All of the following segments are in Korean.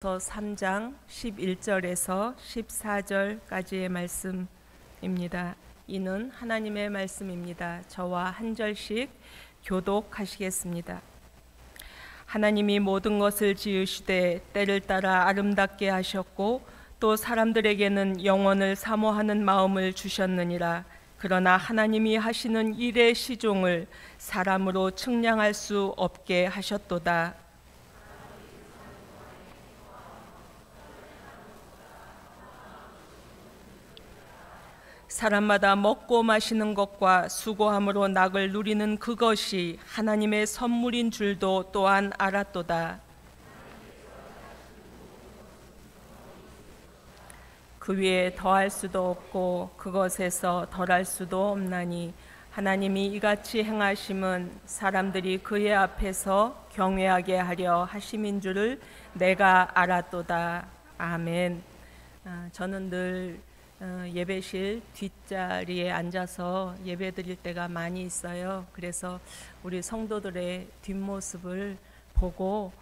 3장 11절에서 14절까지의 말씀입니다. 이는 하나님의 말씀입니다. 저와 한 절씩 교독하시겠습니다. 하나님이 모든 것을 지으시되 때를 따라 아름답게 하셨고 또 사람들에게는 영원을 사모하는 마음을 주셨느니라. 그러나 하나님이 하시는 일의 시종을 사람으로 측량할 수 없게 하셨도다. 사람마다 먹고 마시는 것과 수고함으로 낙을 누리는 그것이 하나님의 선물인 줄도 또한 알았도다. 그 위에 더할 수도 없고 그것에서 덜할 수도 없나니 하나님이 이같이 행하심은 사람들이 그의 앞에서 경외하게 하려 하심인 줄을 내가 알았도다. 아멘. 저는 늘 예배실 뒷자리에 앉아서 예배 드릴 때가 많이 있어요. 그래서 우리 성도들의 뒷모습을 보고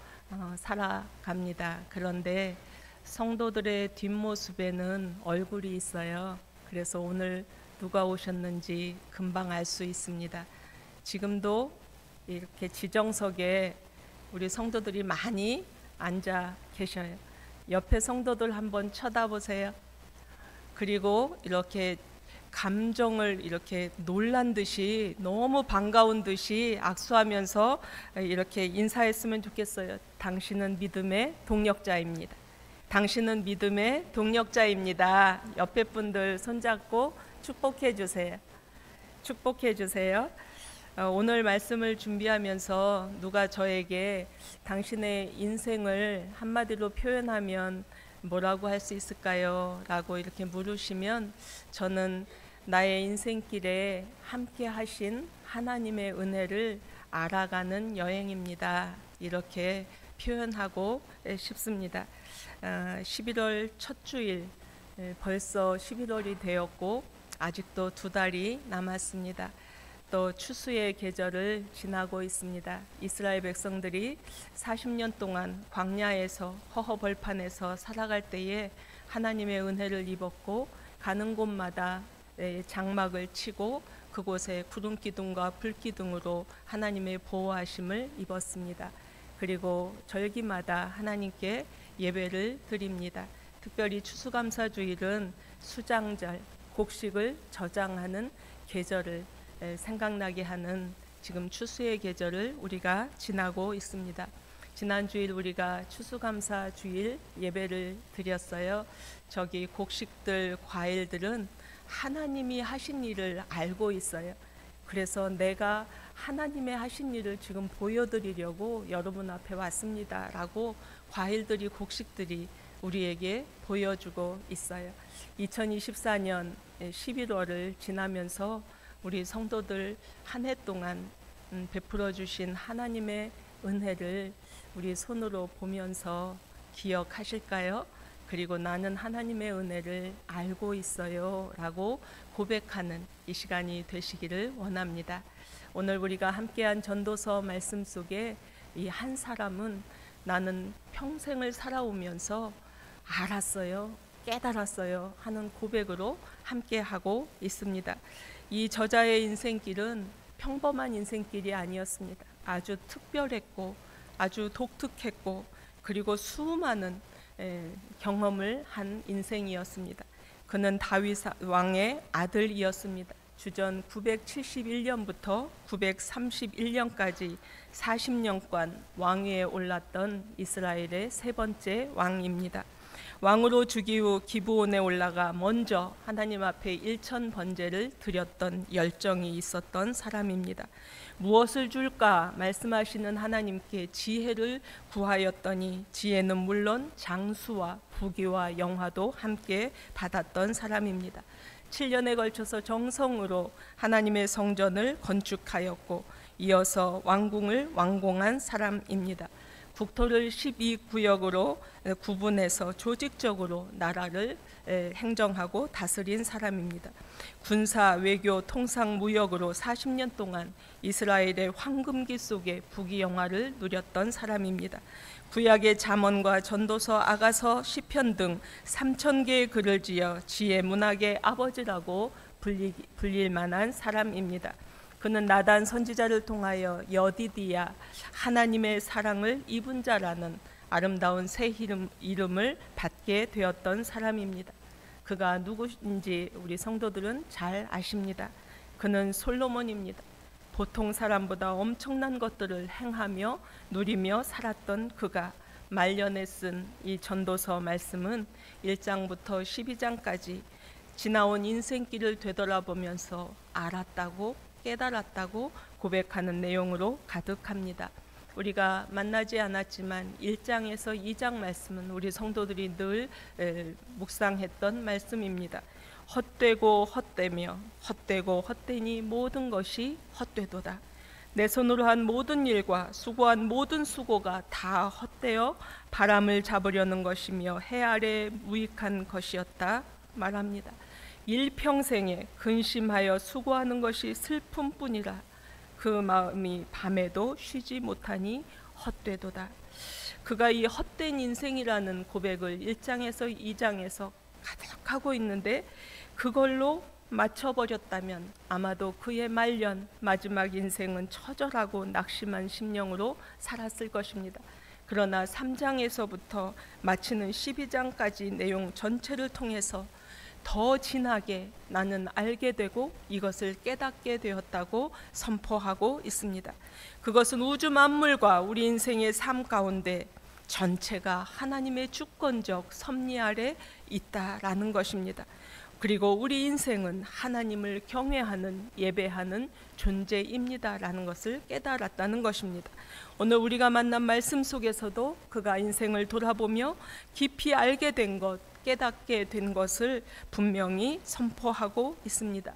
살아갑니다. 그런데 성도들의 뒷모습에는 얼굴이 있어요. 그래서 오늘 누가 오셨는지 금방 알 수 있습니다. 지금도 이렇게 지정석에 우리 성도들이 많이 앉아 계셔요. 옆에 성도들 한번 쳐다보세요. 그리고 이렇게 감정을 이렇게 놀란 듯이 너무 반가운 듯이 악수하면서 이렇게 인사했으면 좋겠어요. 당신은 믿음의 동력자입니다. 당신은 믿음의 동력자입니다. 옆에 분들 손잡고 축복해 주세요. 축복해 주세요. 오늘 말씀을 준비하면서 누가 저에게 당신의 인생을 한마디로 표현하면 뭐라고 할 수 있을까요? 라고 이렇게 물으시면 저는 나의 인생길에 함께 하신 하나님의 은혜를 알아가는 여행입니다. 이렇게 표현하고 싶습니다. 11월 첫 주일, 벌써 11월이 되었고 아직도 2달이 남았습니다. 또 추수의 계절을 지나고 있습니다. 이스라엘 백성들이 40년 동안 광야에서 허허벌판에서 살아갈 때에 하나님의 은혜를 입었고 가는 곳마다 장막을 치고 그곳에 구름 기둥과 불 기둥으로 하나님의 보호하심을 입었습니다. 그리고 절기마다 하나님께 예배를 드립니다. 특별히 추수감사주일은 수장절, 곡식을 저장하는 계절을 생각나게 하는 지금 추수의 계절을 우리가 지나고 있습니다. 지난 주일 우리가 추수감사 주일 예배를 드렸어요. 저기 곡식들, 과일들은 하나님이 하신 일을 알고 있어요. 그래서 내가 하나님의 하신 일을 지금 보여드리려고 여러분 앞에 왔습니다 라고 과일들이, 곡식들이 우리에게 보여주고 있어요. 2024년 11월을 지나면서 우리 성도들 한 해 동안 베풀어 주신 하나님의 은혜를 우리 손으로 보면서 기억하실까요? 그리고 나는 하나님의 은혜를 알고 있어요 라고 고백하는 이 시간이 되시기를 원합니다. 오늘 우리가 함께한 전도서 말씀 속에 이 한 사람은 나는 평생을 살아오면서 알았어요, 깨달았어요 하는 고백으로 함께하고 있습니다. 이 저자의 인생길은 평범한 인생길이 아니었습니다. 아주 특별했고 아주 독특했고 그리고 수많은 경험을 한 인생이었습니다. 그는 다윗 왕의 아들이었습니다. 주전 971년부터 931년까지 40년간 왕위에 올랐던 이스라엘의 세 번째 왕입니다. 왕으로 즉위 후 기브온에 올라가 먼저 하나님 앞에 일천 번제를 드렸던 열정이 있었던 사람입니다. 무엇을 줄까 말씀하시는 하나님께 지혜를 구하였더니 지혜는 물론 장수와 부귀와 영화도 함께 받았던 사람입니다. 7년에 걸쳐서 정성으로 하나님의 성전을 건축하였고 이어서 왕궁을 완공한 사람입니다. 국토를 12구역으로 구분해서 조직적으로 나라를 행정하고 다스린 사람입니다. 군사, 외교, 통상, 무역으로 40년 동안 이스라엘의 황금기 속에 부귀영화를 누렸던 사람입니다. 구약의 잠언과 전도서, 아가서, 시편 등 3,000개의 글을 지어 지혜 문학의 아버지라고 불릴 만한 사람입니다. 그는 나단 선지자를 통하여 여디디야, 하나님의 사랑을 입은 자라는 아름다운 새 이름을 받게 되었던 사람입니다. 그가 누구인지 우리 성도들은 잘 아십니다. 그는 솔로몬입니다. 보통 사람보다 엄청난 것들을 행하며 누리며 살았던 그가 말년에 쓴 이 전도서 말씀은 1장부터 12장까지 지나온 인생길을 되돌아보면서 알았다고 깨달았다고 고백하는 내용으로 가득합니다. 우리가 만나지 않았지만 1장에서 2장 말씀은 우리 성도들이 늘 묵상했던 말씀입니다. 헛되고 헛되며 헛되고 헛되니 모든 것이 헛되도다. 내 손으로 한 모든 일과 수고한 모든 수고가 다 헛되어 바람을 잡으려는 것이며 해 아래 무익한 것이었다 말합니다. 일평생에 근심하여 수고하는 것이 슬픔뿐이라 그 마음이 밤에도 쉬지 못하니 헛되도다. 그가 이 헛된 인생이라는 고백을 1장에서 2장에서 가득하고 있는데 그걸로 맞춰버렸다면 아마도 그의 말년 마지막 인생은 처절하고 낙심한 심령으로 살았을 것입니다. 그러나 3장에서부터 마치는 12장까지 내용 전체를 통해서 더 진하게 나는 알게 되고 이것을 깨닫게 되었다고 선포하고 있습니다. 그것은 우주 만물과 우리 인생의 삶 가운데 전체가 하나님의 주권적 섭리 아래 있다라는 것입니다. 그리고 우리 인생은 하나님을 경외하는 예배하는 존재입니다라는 것을 깨달았다는 것입니다. 오늘 우리가 만난 말씀 속에서도 그가 인생을 돌아보며 깊이 알게 된 것, 깨닫게 된 것을 분명히 선포하고 있습니다.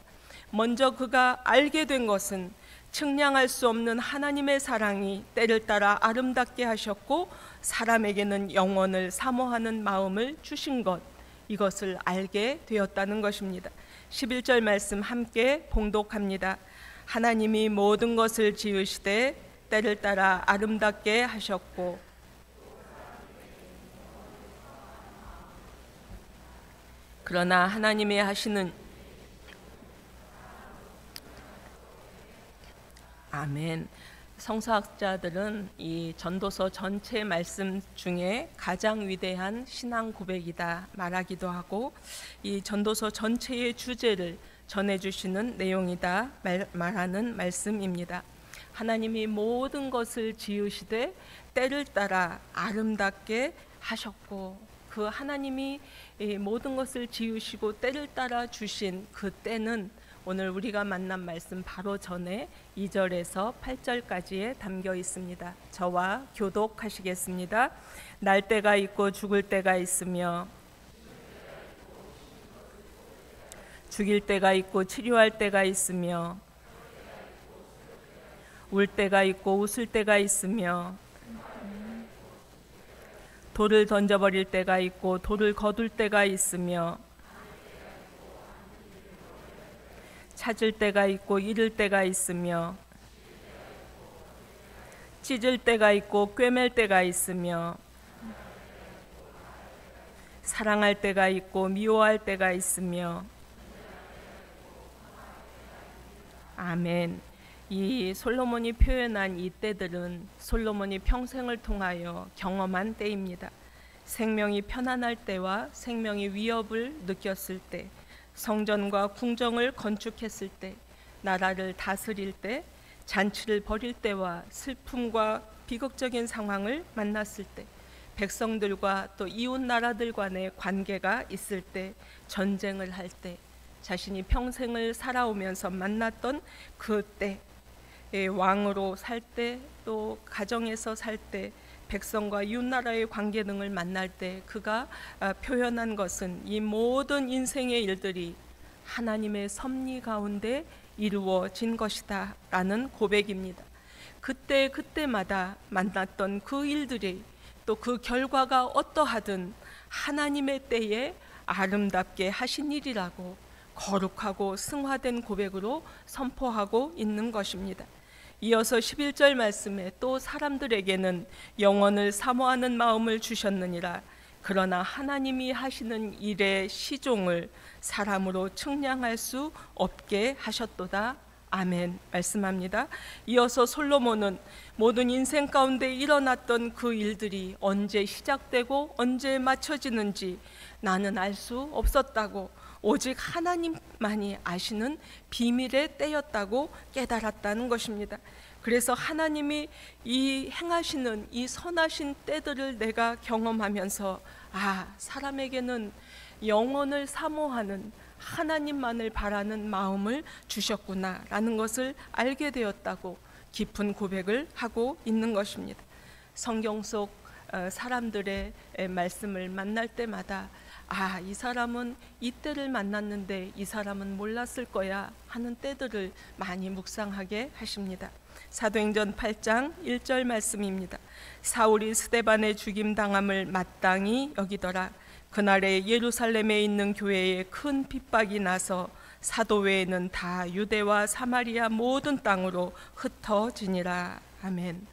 먼저 그가 알게 된 것은 측량할 수 없는 하나님의 사랑이 때를 따라 아름답게 하셨고 사람에게는 영원을 사모하는 마음을 주신 것, 이것을 알게 되었다는 것입니다. 11절 말씀 함께 봉독합니다. 하나님이 모든 것을 지으시되 때를 따라 아름답게 하셨고 그러나 하나님이 하시는 아멘. 성서학자들은 이 전도서 전체 말씀 중에 가장 위대한 신앙 고백이다 말하기도 하고 이 전도서 전체의 주제를 전해주시는 내용이다 말하는 말씀입니다. 하나님이 모든 것을 지으시되 때를 따라 아름답게 하셨고 그 하나님이 모든 것을 지으시고 때를 따라 주신 그 때는 오늘 우리가 만난 말씀 바로 전에 2절에서 8절까지에 담겨 있습니다. 저와 교독하시겠습니다. 날 때가 있고 죽을 때가 있으며 죽일 때가 있고 치료할 때가 있으며 울 때가 있고 웃을 때가 있으며 돌을 던져버릴 때가 있고 돌을 거둘 때가 있으며 찾을 때가 있고 잃을 때가 있으며 찢을 때가 있고 꿰맬 때가 있으며 사랑할 때가 있고 미워할 때가 있으며 아멘. 이 솔로몬이 표현한 이 때들은 솔로몬이 평생을 통하여 경험한 때입니다. 생명이 편안할 때와 생명이 위협을 느꼈을 때, 성전과 궁정을 건축했을 때, 나라를 다스릴 때, 잔치를 벌일 때와 슬픔과 비극적인 상황을 만났을 때, 백성들과 또 이웃 나라들 간의 관계가 있을 때, 전쟁을 할 때, 자신이 평생을 살아오면서 만났던 그때, 왕으로 살 때, 또 가정에서 살 때, 백성과 이웃나라의 관계 등을 만날 때 그가 표현한 것은 이 모든 인생의 일들이 하나님의 섭리 가운데 이루어진 것이다 라는 고백입니다. 그때마다 만났던 그 일들이 또 그 결과가 어떠하든 하나님의 때에 아름답게 하신 일이라고 거룩하고 승화된 고백으로 선포하고 있는 것입니다. 이어서 11절 말씀에 또 사람들에게는 영원을 사모하는 마음을 주셨느니라. 그러나 하나님이 하시는 일의 시종을 사람으로 측량할 수 없게 하셨도다. 아멘 말씀합니다. 이어서 솔로몬은 모든 인생 가운데 일어났던 그 일들이 언제 시작되고 언제 마쳐지는지 나는 알 수 없었다고, 오직 하나님만이 아시는 비밀의 때였다고 깨달았다는 것입니다. 그래서 하나님이 이 행하시는 이 선하신 때들을 내가 경험하면서 사람에게는 영원을 사모하는 하나님만을 바라는 마음을 주셨구나 라는 것을 알게 되었다고 깊은 고백을 하고 있는 것입니다. 성경 속 사람들의 말씀을 만날 때마다 이 사람은 이때를 만났는데 이 사람은 몰랐을 거야 하는 때들을 많이 묵상하게 하십니다. 사도행전 8장 1절 말씀입니다. 사울이 스데반의 죽임당함을 마땅히 여기더라. 그날에 예루살렘에 있는 교회에 큰 핍박이 나서 사도 외에는 다 유대와 사마리아 모든 땅으로 흩어지니라. 아멘.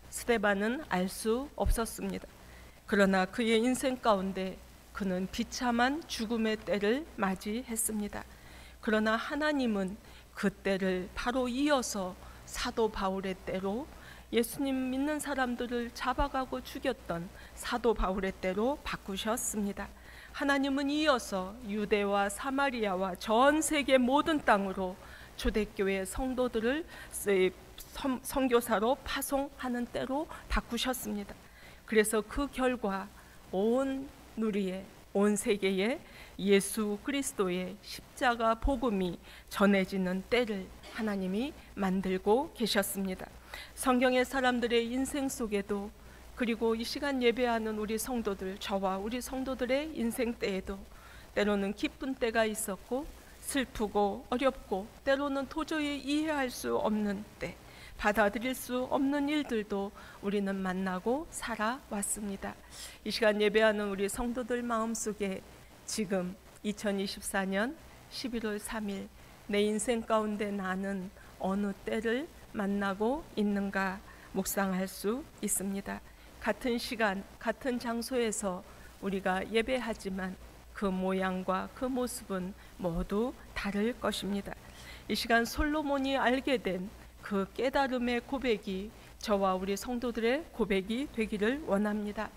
스데반은 알 수 없었습니다. 그러나 그의 인생 가운데 그는 비참한 죽음의 때를 맞이했습니다. 그러나 하나님은 그 때를 바로 이어서 사도 바울의 때로, 예수님 믿는 사람들을 잡아가고 죽였던 사도 바울의 때로 바꾸셨습니다. 하나님은 이어서 유대와 사마리아와 전 세계 모든 땅으로 초대교회 성도들을 선교사로 파송하는 때로 바꾸셨습니다. 그래서 그 결과 온 누리에, 온 세계에 예수 그리스도의 십자가 복음이 전해지는 때를 하나님이 만들고 계셨습니다. 성경의 사람들의 인생 속에도, 그리고 이 시간 예배하는 우리 성도들, 저와 우리 성도들의 인생 때에도 때로는 기쁜 때가 있었고 슬프고 어렵고 때로는 도저히 이해할 수 없는 때, 받아들일 수 없는 일들도 우리는 만나고 살아왔습니다. 이 시간 예배하는 우리 성도들 마음속에 지금 2024년 11월 3일 내 인생 가운데 나는 어느 때를 만나고 있는가 묵상할 수 있습니다. 같은 시간, 같은 장소에서 우리가 예배하지만 그 모양과 그 모습은 모두 다를 것입니다. 이 시간 솔로몬이 알게 된 그 깨달음의 고백이 저와 우리 성도들의 고백이 되기를 원합니다.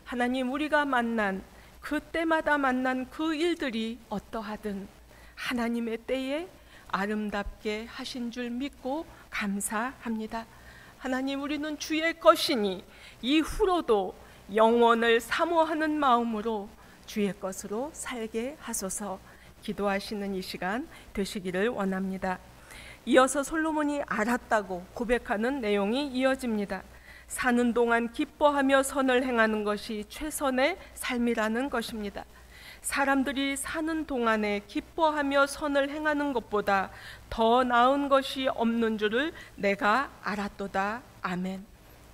하나님, 우리가 만난 그때마다 만난 그 일들이 어떠하든 하나님의 때에 아름답게 하신 줄 믿고 감사합니다. 하나님, 우리는 주의 것이니 이후로도 영원을 사모하는 마음으로 주의 것으로 살게 하소서. 기도하시는 이 시간 되시기를 원합니다. 이어서 솔로몬이 알았다고 고백하는 내용이 이어집니다. 사는 동안 기뻐하며 선을 행하는 것이 최선의 삶이라는 것입니다. 사람들이 사는 동안에 기뻐하며 선을 행하는 것보다 더 나은 것이 없는 줄을 내가 알았도다. 아멘.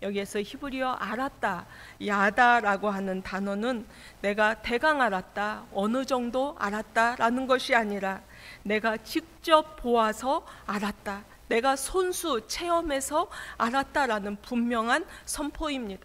여기에서 히브리어 알았다, 야다라고 하는 단어는 내가 대강 알았다, 어느 정도 알았다라는 것이 아니라 내가 직접 보아서 알았다, 내가 손수 체험해서 알았다라는 분명한 선포입니다.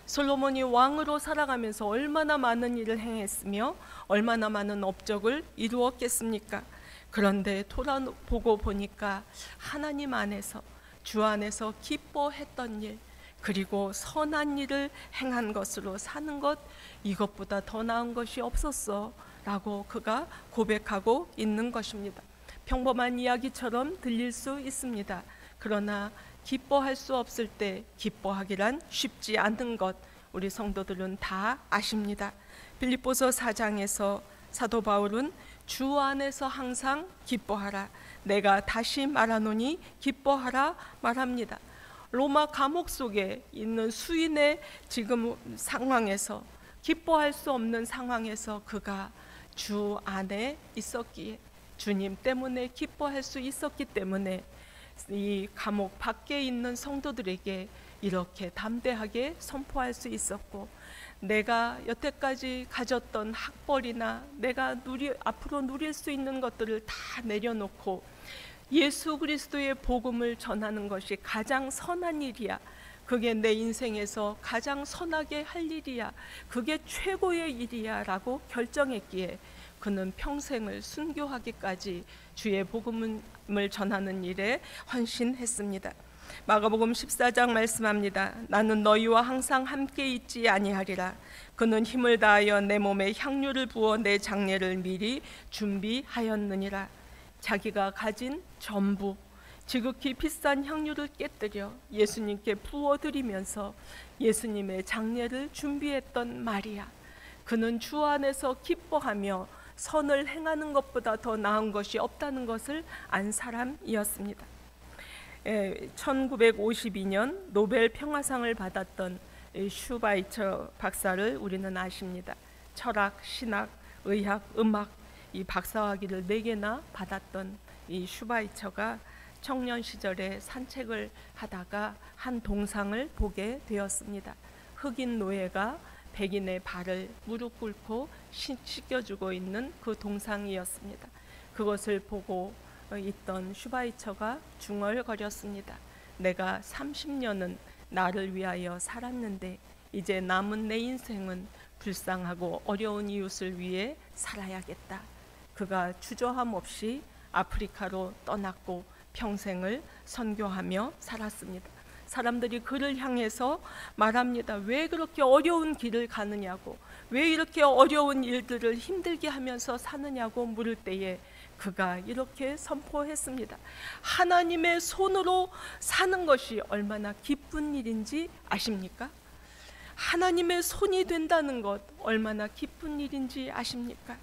솔로몬이 왕으로 살아가면서 얼마나 많은 일을 행했으며 얼마나 많은 업적을 이루었겠습니까? 그런데 돌아보고 보니까 하나님 안에서, 주 안에서 기뻐했던 일, 그리고 선한 일을 행한 것으로 사는 것, 이것보다 더 나은 것이 없었어 라고 그가 고백하고 있는 것입니다. 평범한 이야기처럼 들릴 수 있습니다. 그러나 기뻐할 수 없을 때 기뻐하기란 쉽지 않은 것 우리 성도들은 다 아십니다. 빌립보서 4장에서 사도 바울은 주 안에서 항상 기뻐하라, 내가 다시 말하노니 기뻐하라 말합니다. 로마 감옥 속에 있는 수인의 지금 상황에서, 기뻐할 수 없는 상황에서 그가 주 안에 있었기에, 주님 때문에 기뻐할 수 있었기 때문에 이 감옥 밖에 있는 성도들에게 이렇게 담대하게 선포할 수 있었고, 내가 여태까지 가졌던 학벌이나 내가 앞으로 누릴 수 있는 것들을 다 내려놓고 예수 그리스도의 복음을 전하는 것이 가장 선한 일이야. 그게 내 인생에서 가장 선하게 할 일이야. 그게 최고의 일이야 라고 결정했기에 그는 평생을 순교하기까지 주의 복음을 전하는 일에 헌신했습니다. 마가복음 14장 말씀합니다. 나는 너희와 항상 함께 있지 아니하리라. 그는 힘을 다하여 내 몸에 향유를 부어 내 장례를 미리 준비하였느니라. 자기가 가진 전부, 지극히 비싼 향유를 깨뜨려 예수님께 부어드리면서 예수님의 장례를 준비했던 마리아. 그는 주 안에서 기뻐하며 선을 행하는 것보다 더 나은 것이 없다는 것을 안 사람이었습니다. 1952년 노벨 평화상을 받았던 슈바이처 박사를 우리는 아십니다. 철학, 신학, 의학, 음악 이 박사학위를 4개나 받았던 이 슈바이처가 청년 시절에 산책을 하다가 한 동상을 보게 되었습니다. 흑인 노예가 백인의 발을 무릎 꿇고 씻겨주고 있는 그 동상이었습니다. 그것을 보고 있던 슈바이처가 중얼거렸습니다. 내가 30년은 나를 위하여 살았는데 이제 남은 내 인생은 불쌍하고 어려운 이웃을 위해 살아야겠다. 그가 주저함 없이 아프리카로 떠났고 평생을 선교하며 살았습니다. 사람들이 그를 향해서 말합니다. 왜 그렇게 어려운 길을 가느냐고, 왜 이렇게 어려운 일들을 힘들게 하면서 사느냐고 물을 때에 그가 이렇게 선포했습니다. 하나님의 손으로 사는 것이 얼마나 기쁜 일인지 아십니까? 하나님의 손이 된다는 것 얼마나 기쁜 일인지 아십니까?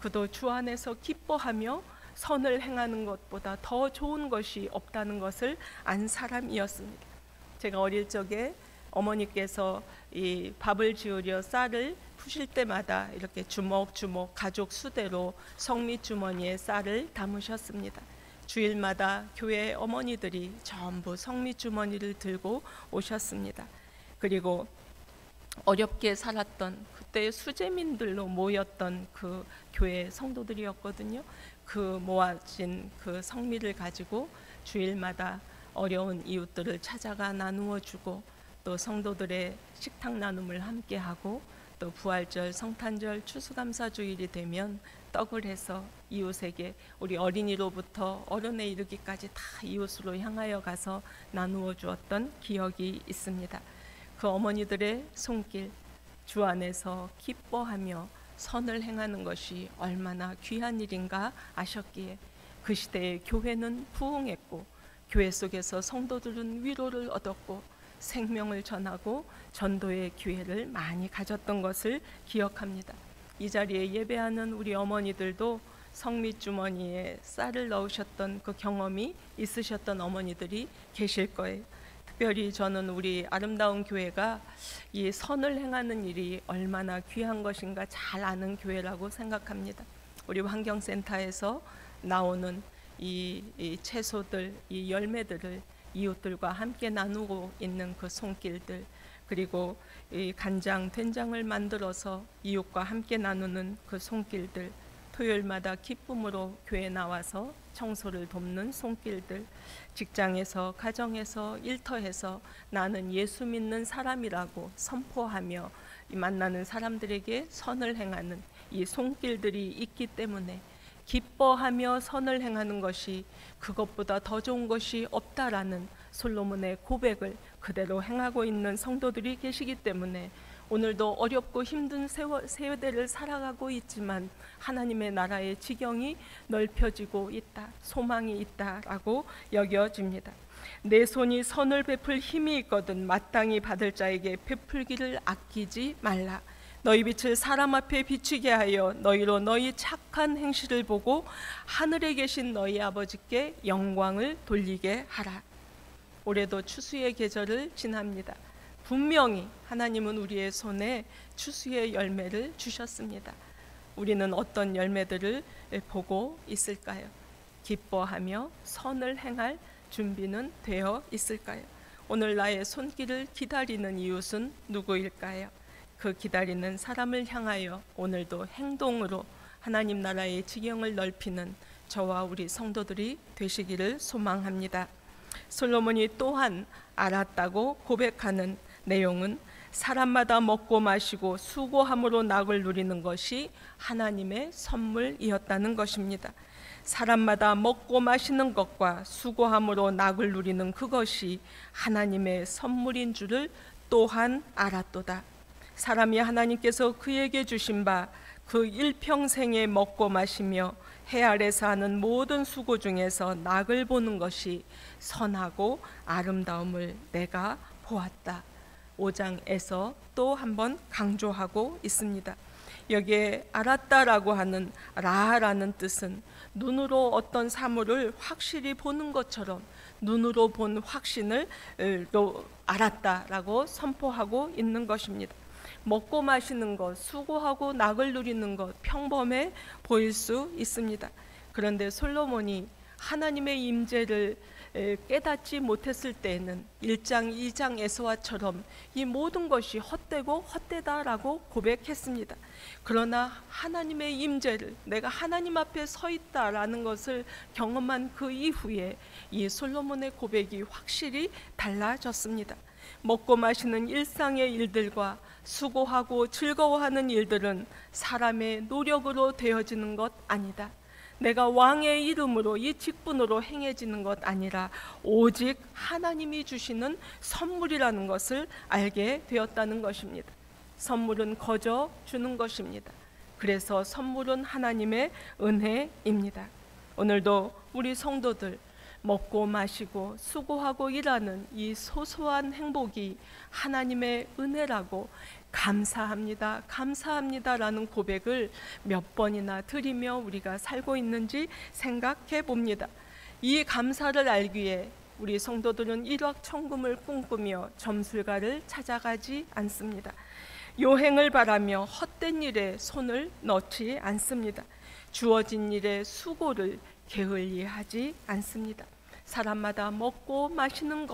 그도 주 안에서 기뻐하며 선을 행하는 것보다 더 좋은 것이 없다는 것을 안 사람이었습니다. 제가 어릴 적에 어머니께서 이 밥을 지으려 쌀을 푸실 때마다 이렇게 주먹주먹 가족 수대로 성미주머니에 쌀을 담으셨습니다. 주일마다 교회 어머니들이 전부 성미주머니를 들고 오셨습니다. 그리고 어렵게 살았던 그때 수재민들로 모였던 그 교회 성도들이었거든요. 그 모아진 그 성미를 가지고 주일마다 어려운 이웃들을 찾아가 나누어 주고 또 성도들의 식탁 나눔을 함께 하고 또 부활절, 성탄절, 추수감사주일이 되면 떡을 해서 이웃에게 우리 어린이로부터 어른에 이르기까지 다 이웃으로 향하여 가서 나누어 주었던 기억이 있습니다. 그 어머니들의 손길, 주 안에서 기뻐하며 선을 행하는 것이 얼마나 귀한 일인가 아셨기에 그 시대에 교회는 부흥했고 교회 속에서 성도들은 위로를 얻었고 생명을 전하고 전도의 기회를 많이 가졌던 것을 기억합니다. 이 자리에 예배하는 우리 어머니들도 성미주머니에 쌀을 넣으셨던 그 경험이 있으셨던 어머니들이 계실 거예요. 특별히 저는 우리 아름다운 교회가 이 선을 행하는 일이 얼마나 귀한 것인가 잘 아는 교회라고 생각합니다. 우리 환경센터에서 나오는 이 채소들, 이 열매들을 이웃들과 함께 나누고 있는 그 손길들, 그리고 이 간장, 된장을 만들어서 이웃과 함께 나누는 그 손길들, 토요일마다 기쁨으로 교회에 나와서 청소를 돕는 손길들, 직장에서, 가정에서, 일터에서 나는 예수 믿는 사람이라고 선포하며 만나는 사람들에게 선을 행하는 이 손길들이 있기 때문에 기뻐하며 선을 행하는 것이 그것보다 더 좋은 것이 없다라는 솔로몬의 고백을 그대로 행하고 있는 성도들이 계시기 때문에 오늘도 어렵고 힘든 세대를 살아가고 있지만 하나님의 나라의 지경이 넓혀지고 있다, 소망이 있다라고 여겨집니다. 내 손이 선을 베풀 힘이 있거든 마땅히 받을 자에게 베풀기를 아끼지 말라. 너희 빛을 사람 앞에 비추게 하여 너희로 너희 착한 행실을 보고 하늘에 계신 너희 아버지께 영광을 돌리게 하라. 올해도 추수의 계절을 지납니다. 분명히 하나님은 우리의 손에 추수의 열매를 주셨습니다. 우리는 어떤 열매들을 보고 있을까요? 기뻐하며 선을 행할 준비는 되어 있을까요? 오늘 나의 손길을 기다리는 이웃은 누구일까요? 그 기다리는 사람을 향하여 오늘도 행동으로 하나님 나라의 지경을 넓히는 저와 우리 성도들이 되시기를 소망합니다. 솔로몬이 또한 알았다고 고백하는 내용은 사람마다 먹고 마시고 수고함으로 낙을 누리는 것이 하나님의 선물이었다는 것입니다. 사람마다 먹고 마시는 것과 수고함으로 낙을 누리는 그것이 하나님의 선물인 줄을 또한 알았도다. 사람이 하나님께서 그에게 주신 바 그 일평생에 먹고 마시며 해 아래서 하는 모든 수고 중에서 낙을 보는 것이 선하고 아름다움을 내가 보았다. 5장에서 또 한번 강조하고 있습니다. 여기에 알았다라고 하는 라라는 뜻은 눈으로 어떤 사물을 확실히 보는 것처럼 눈으로 본 확신을 알았다라고 선포하고 있는 것입니다. 먹고 마시는 것, 수고하고 낙을 누리는 것 평범해 보일 수 있습니다. 그런데 솔로몬이 하나님의 임재를 깨닫지 못했을 때에는 1장 2장에서와처럼 이 모든 것이 헛되고 헛되다라고 고백했습니다. 그러나 하나님의 임재를, 내가 하나님 앞에 서 있다라는 것을 경험한 그 이후에 이 솔로몬의 고백이 확실히 달라졌습니다. 먹고 마시는 일상의 일들과 수고하고 즐거워하는 일들은 사람의 노력으로 되어지는 것 아니다. 내가 왕의 이름으로 이 직분으로 행해지는 것 아니라 오직 하나님이 주시는 선물이라는 것을 알게 되었다는 것입니다. 선물은 거저 주는 것입니다. 그래서 선물은 하나님의 은혜입니다. 오늘도 우리 성도들 먹고 마시고 수고하고 일하는 이 소소한 행복이 하나님의 은혜라고 감사합니다, 감사합니다라는 고백을 몇 번이나 드리며 우리가 살고 있는지 생각해 봅니다. 이 감사를 알기에 우리 성도들은 일확천금을 꿈꾸며 점술가를 찾아가지 않습니다. 요행을 바라며 헛된 일에 손을 넣지 않습니다. 주어진 일에 수고를 게을리하지 않습니다. 사람마다 먹고 마시는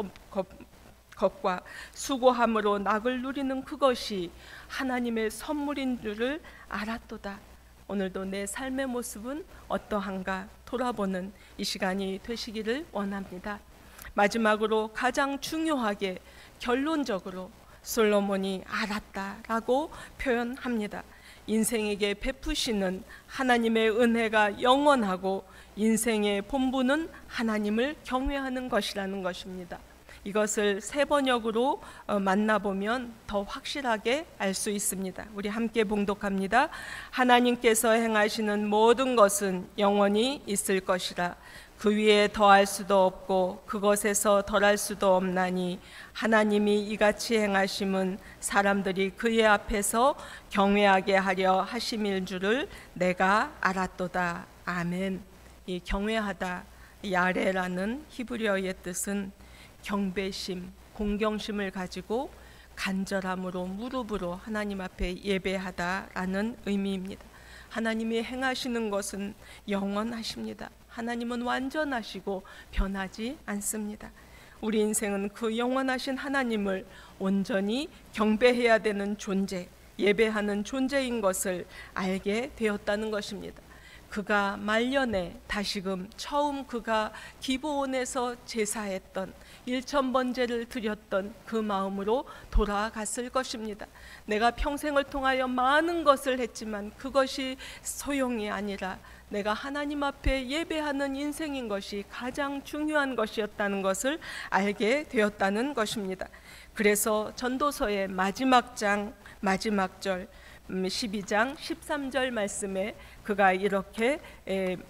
것과 수고함으로 낙을 누리는 그것이 하나님의 선물인 줄을 알았도다. 오늘도 내 삶의 모습은 어떠한가 돌아보는 이 시간이 되시기를 원합니다. 마지막으로 가장 중요하게 결론적으로 솔로몬이 알았다라고 표현합니다. 인생에게 베푸시는 하나님의 은혜가 영원하고 인생의 본분은 하나님을 경외하는 것이라는 것입니다. 이것을 세 번역으로 만나보면 더 확실하게 알 수 있습니다. 우리 함께 봉독합니다. 하나님께서 행하시는 모든 것은 영원히 있을 것이라. 그 위에 더할 수도 없고 그것에서 덜할 수도 없나니 하나님이 이같이 행하심은 사람들이 그의 앞에서 경외하게 하려 하심일 줄을 내가 알았도다. 아멘. 이 경외하다, 야레라는 히브리어의 뜻은 경배심, 공경심을 가지고 간절함으로 무릎으로 하나님 앞에 예배하다라는 의미입니다. 하나님이 행하시는 것은 영원하십니다. 하나님은 완전하시고 변하지 않습니다. 우리 인생은 그 영원하신 하나님을 온전히 경배해야 되는 존재, 예배하는 존재인 것을 알게 되었다는 것입니다. 그가 말년에 다시금 처음 그가 기브온에서 제사했던 1000번제를 드렸던 그 마음으로 돌아갔을 것입니다. 내가 평생을 통하여 많은 것을 했지만 그것이 소용이 아니라 내가 하나님 앞에 예배하는 인생인 것이 가장 중요한 것이었다는 것을 알게 되었다는 것입니다. 그래서 전도서의 마지막 장 마지막 절 12장 13절 말씀에 그가 이렇게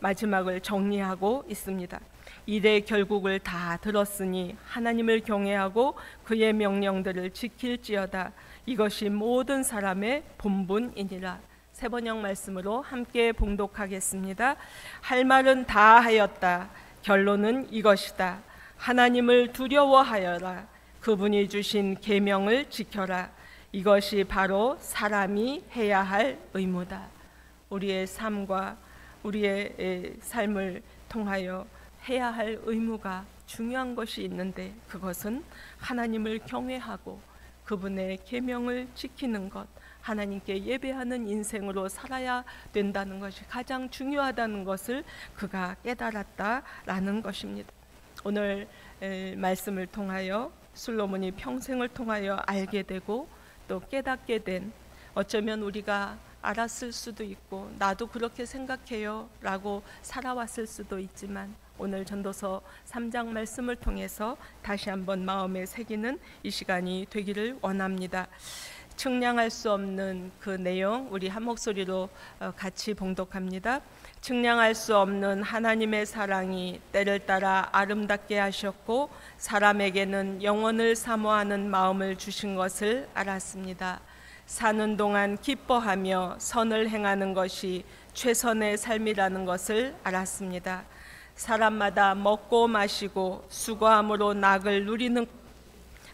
마지막을 정리하고 있습니다. 일의 결국을 다 들었으니 하나님을 경외하고 그의 명령들을 지킬지어다. 이것이 모든 사람의 본분이니라. 세 번역 말씀으로 함께 봉독하겠습니다. 할 말은 다 하였다. 결론은 이것이다. 하나님을 두려워하여라. 그분이 주신 계명을 지켜라. 이것이 바로 사람이 해야 할 의무다. 우리의 삶과 우리의 삶을 통하여 해야 할 의무가 중요한 것이 있는데 그것은 하나님을 경외하고 그분의 계명을 지키는 것, 하나님께 예배하는 인생으로 살아야 된다는 것이 가장 중요하다는 것을 그가 깨달았다라는 것입니다. 오늘 말씀을 통하여 솔로몬이 평생을 통하여 알게 되고 또 깨닫게 된, 어쩌면 우리가 알았을 수도 있고 나도 그렇게 생각해요 라고 살아왔을 수도 있지만 오늘 전도서 3장 말씀을 통해서 다시 한번 마음에 새기는 이 시간이 되기를 원합니다. 측량할 수 없는 그 내용 우리 한 목소리로 같이 봉독합니다. 측량할 수 없는 하나님의 사랑이 때를 따라 아름답게 하셨고 사람에게는 영원을 사모하는 마음을 주신 것을 알았습니다. 사는 동안 기뻐하며 선을 행하는 것이 최선의 삶이라는 것을 알았습니다. 사람마다 먹고 마시고 수고함으로 낙을 누리는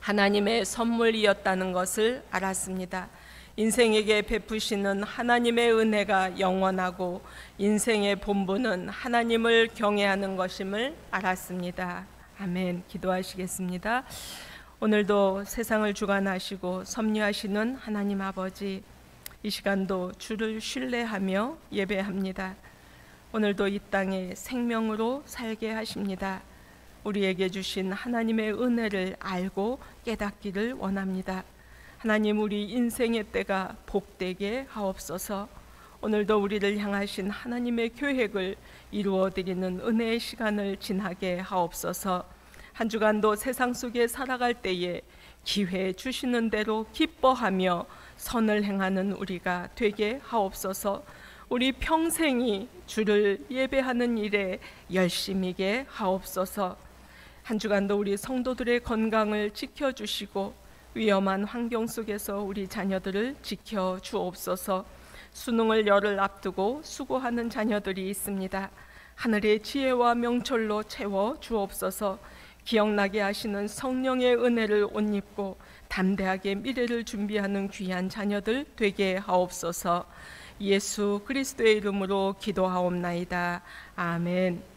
하나님의 선물이었다는 것을 알았습니다. 인생에게 베푸시는 하나님의 은혜가 영원하고 인생의 본분은 하나님을 경외하는 것임을 알았습니다. 아멘. 기도하시겠습니다. 오늘도 세상을 주관하시고 섭리하시는 하나님 아버지, 이 시간도 주를 신뢰하며 예배합니다. 오늘도 이 땅에 생명으로 살게 하십니다. 우리에게 주신 하나님의 은혜를 알고 깨닫기를 원합니다. 하나님, 우리 인생의 때가 복되게 하옵소서. 오늘도 우리를 향하신 하나님의 계획을 이루어드리는 은혜의 시간을 지나게 하옵소서. 한 주간도 세상 속에 살아갈 때에 기회 주시는 대로 기뻐하며 선을 행하는 우리가 되게 하옵소서. 우리 평생이 주를 예배하는 일에 열심히게 하옵소서. 한 주간도 우리 성도들의 건강을 지켜주시고 위험한 환경 속에서 우리 자녀들을 지켜주옵소서. 수능을 열흘 앞두고 수고하는 자녀들이 있습니다. 하늘의 지혜와 명철로 채워주옵소서. 기억나게 하시는 성령의 은혜를 옷 입고 담대하게 미래를 준비하는 귀한 자녀들 되게 하옵소서. 예수 그리스도의 이름으로 기도하옵나이다. 아멘.